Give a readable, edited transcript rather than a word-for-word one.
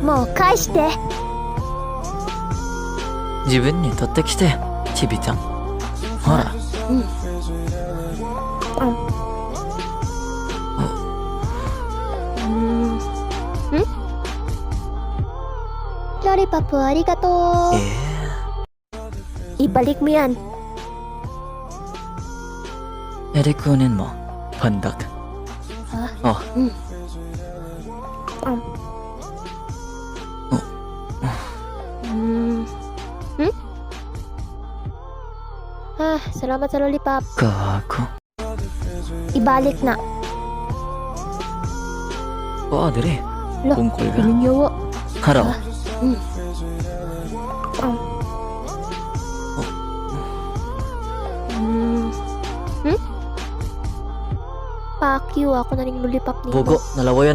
もう返して。自分に取ってきて、ちびちゃん。ほら。Lollipop, arigato. Ibalik mo yan. Kunin mo, pandak. Oh. Salamat sa lollipop. Gago. Ibalik na. Padre. Tungkol ka. Pilinyawa. Haraw. Fuck you, ako na rin lollipop nito. Bogo, nalawayan na.